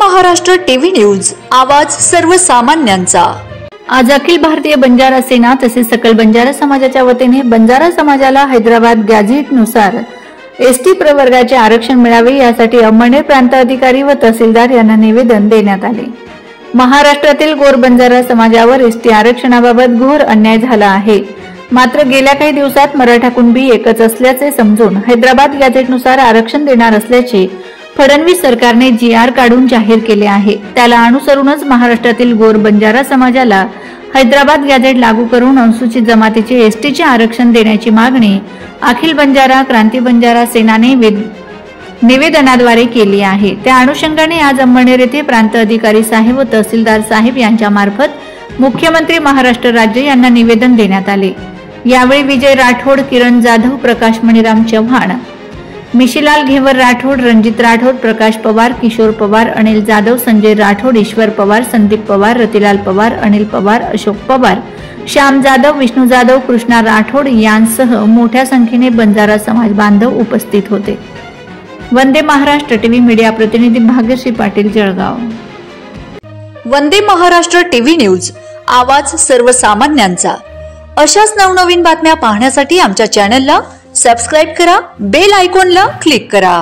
Maharashtra TV news, आवाज सर्वसामान्यांचा। आज अखिल भारतीय बंजारा सेना तसेच सकल बंजारा समाजाच्या वतीने बंजारा समाजाला हैदराबाद गॅझेटनुसार एसटी प्रवर्गाचे आरक्षण मिळावे यासाठी अंमळनेर प्रांत अधिकारी व तहसीलदार यांना निवेदन देण्यात आले। महाराष्ट्रातील गोर बंजारा समाजावर एसटी आरक्षणाबाबत घोर अन्याय झाला आहे। मात्र गेल्या काही दिवसात मराठा कुणबी एकच असल्याचे समजून हैदराबाद गॅझेटनुसार आरक्षण देणार असल्याचे फडणवीस सरकारने GR काढून जाहीर केले आहे। त्याला अनुसरूनच महाराष्ट्रातील गोर बंजारा समाजाला हैदराबाद गॅझेट लागू करून अनुसूचित जमातीचे एसटीचे आरक्षण देण्याची मागणी अखिल बंजारा क्रांती बंजारा सेनाने निवेदनाद्वारे केली आहे। त्या अनुषंगाने आज अंमळनेर येथे प्रांत अधिकारी साहेब व तहसीलदार साहेब यांच्या मार्फत मुख्यमंत्री महाराष्ट्र राज्य यांना निवेदन देण्यात आले। यावेळी विजय राठोड, किरण जाधव, प्रकाश मणिराम चव्हाण, मिशीलाल घेवर राठोड, रणजित राठोड, प्रकाश पवार, किशोर पवार, अनिल जाधव, संजय राठोड, ईश्वर पवार, संदीप पवार, रतिलाल पवार, अनिल पवार, अशोक पवार, श्याम जाधव, विष्णू जाधव, कृष्णा राठोड यांसह मोठ्या संख्येने बंजारा समाज बांधव उपस्थित होते। वंदे महाराष्ट्र टीव्ही मीडिया प्रतिनिधी भाग्यश्री पाटील, जळगाव। वंदे महाराष्ट्र टीव्ही न्यूज, आवाज सर्वसामान्यांचा। अशाच नवनवीन बातम्या पाहण्यासाठी आमच्या चॅनलला सबस्क्राइब करा, बेल आयकॉनला क्लिक करा।